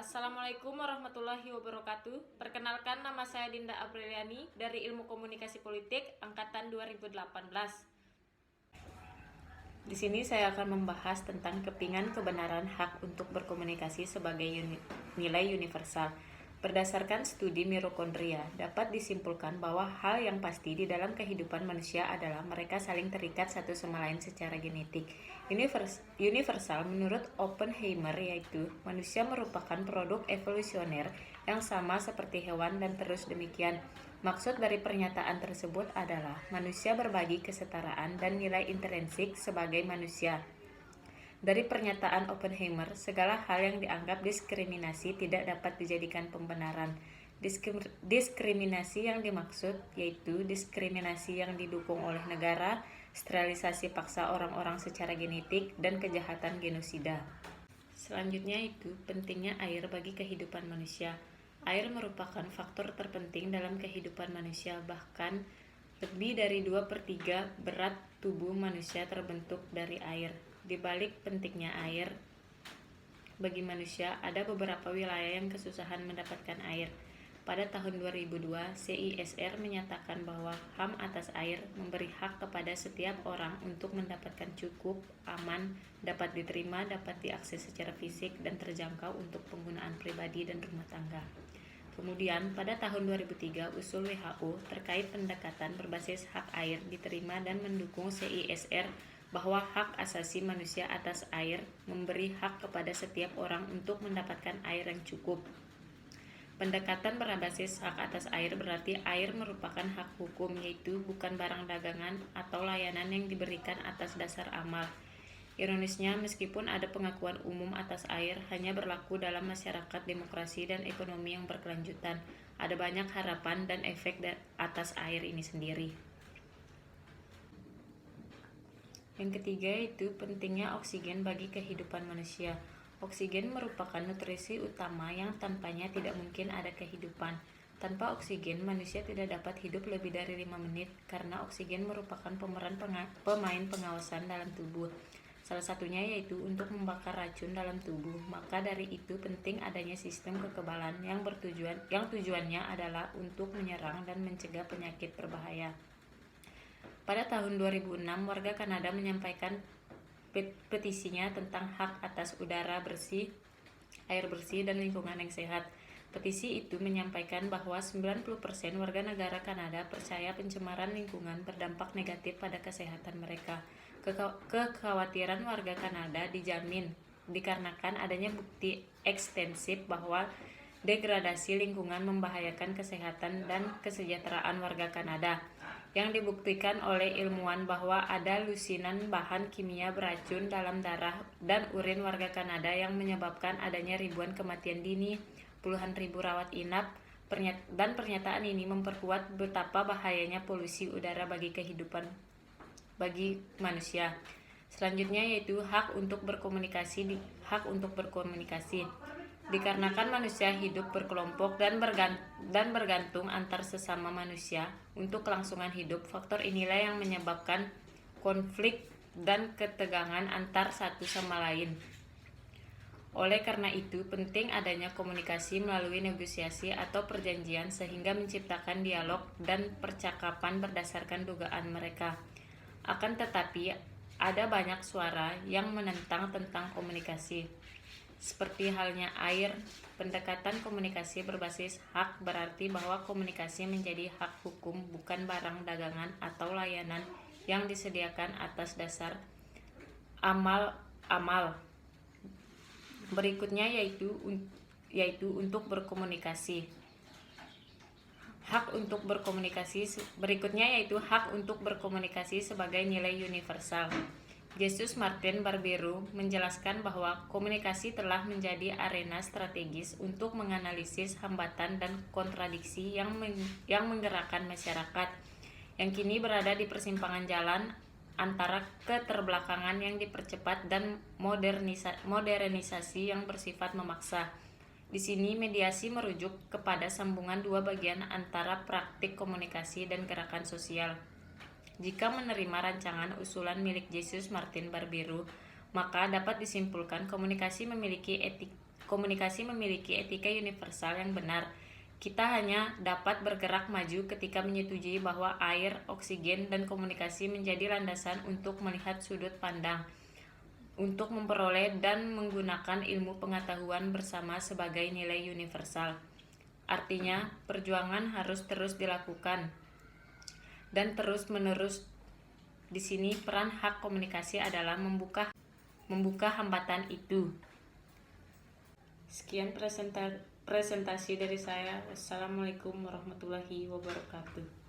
Assalamualaikum warahmatullahi wabarakatuh. Perkenalkan, nama saya Dinda Apriliani dari Ilmu Komunikasi Politik angkatan 2018. Di sini saya akan membahas tentang kepingan kebenaran hak untuk berkomunikasi sebagai nilai universal. Berdasarkan studi mitokondria, dapat disimpulkan bahwa hal yang pasti di dalam kehidupan manusia adalah mereka saling terikat satu sama lain secara genetik. Universal menurut Oppenheimer yaitu manusia merupakan produk evolusioner yang sama seperti hewan dan terus demikian. Maksud dari pernyataan tersebut adalah manusia berbagi kesetaraan dan nilai intrinsik sebagai manusia. Dari pernyataan Oppenheimer, segala hal yang dianggap diskriminasi tidak dapat dijadikan pembenaran. Diskriminasi yang dimaksud yaitu diskriminasi yang didukung oleh negara, sterilisasi paksa orang-orang secara genetik, dan kejahatan genosida. Selanjutnya itu pentingnya air bagi kehidupan manusia. Air merupakan faktor terpenting dalam kehidupan manusia, bahkan lebih dari 2/3 berat tubuh manusia terbentuk dari air. Di balik pentingnya air bagi manusia, ada beberapa wilayah yang kesusahan mendapatkan air. Pada tahun 2002, CISR menyatakan bahwa HAM atas air memberi hak kepada setiap orang untuk mendapatkan cukup, aman, dapat diterima, dapat diakses secara fisik, dan terjangkau untuk penggunaan pribadi dan rumah tangga. Kemudian, pada tahun 2003, usul WHO terkait pendekatan berbasis hak air diterima dan mendukung CISR bahwa hak asasi manusia atas air memberi hak kepada setiap orang untuk mendapatkan air yang cukup. Pendekatan berbasis hak atas air berarti air merupakan hak hukum, yaitu bukan barang dagangan atau layanan yang diberikan atas dasar amal. Ironisnya, meskipun ada pengakuan umum atas air hanya berlaku dalam masyarakat demokrasi dan ekonomi yang berkelanjutan, ada banyak harapan dan efek atas air ini sendiri. Yang ketiga yaitu pentingnya oksigen bagi kehidupan manusia. Oksigen merupakan nutrisi utama yang tanpanya tidak mungkin ada kehidupan. Tanpa oksigen, manusia tidak dapat hidup lebih dari 5 menit karena oksigen merupakan pemain pengawasan dalam tubuh. Salah satunya yaitu untuk membakar racun dalam tubuh. Maka dari itu penting adanya sistem kekebalan yang tujuannya adalah untuk menyerang dan mencegah penyakit berbahaya. Pada tahun 2006, warga Kanada menyampaikan petisinya tentang hak atas udara bersih, air bersih, dan lingkungan yang sehat. Petisi itu menyampaikan bahwa 90% warga negara Kanada percaya pencemaran lingkungan berdampak negatif pada kesehatan mereka. Kekhawatiran warga Kanada dijamin dikarenakan adanya bukti ekstensif bahwa degradasi lingkungan membahayakan kesehatan dan kesejahteraan warga Kanada, yang dibuktikan oleh ilmuwan bahwa ada lusinan bahan kimia beracun dalam darah dan urin warga Kanada yang menyebabkan adanya ribuan kematian dini, puluhan ribu rawat inap, dan pernyataan ini memperkuat betapa bahayanya polusi udara bagi manusia. Selanjutnya yaitu hak untuk berkomunikasi. Dikarenakan manusia hidup berkelompok dan bergantung antar sesama manusia untuk kelangsungan hidup, faktor inilah yang menyebabkan konflik dan ketegangan antar satu sama lain. Oleh karena itu, penting adanya komunikasi melalui negosiasi atau perjanjian sehingga menciptakan dialog dan percakapan berdasarkan dugaan mereka. Akan tetapi, ada banyak suara yang menentang tentang komunikasi. Seperti halnya air, pendekatan komunikasi berbasis hak berarti bahwa komunikasi menjadi hak hukum, bukan barang dagangan atau layanan yang disediakan atas dasar amal. Berikutnya yaitu untuk berkomunikasi. Hak untuk berkomunikasi sebagai nilai universal. Jesus Martin Barbero menjelaskan bahwa komunikasi telah menjadi arena strategis untuk menganalisis hambatan dan kontradiksi yang menggerakkan masyarakat, yang kini berada di persimpangan jalan antara keterbelakangan yang dipercepat dan modernisasi yang bersifat memaksa. Di sini mediasi merujuk kepada sambungan dua bagian antara praktik komunikasi dan gerakan sosial. Jika menerima rancangan usulan milik Jesus Martin Barbero, maka dapat disimpulkan komunikasi memiliki komunikasi memiliki etika universal yang benar. Kita hanya dapat bergerak maju ketika menyetujui bahwa air, oksigen, dan komunikasi menjadi landasan untuk melihat sudut pandang, untuk memperoleh dan menggunakan ilmu pengetahuan bersama sebagai nilai universal. Artinya, perjuangan harus terus dilakukan dan terus-menerus. Di sini peran hak komunikasi adalah membuka hambatan itu. Sekian presentasi dari saya. Wassalamualaikum warahmatullahi wabarakatuh.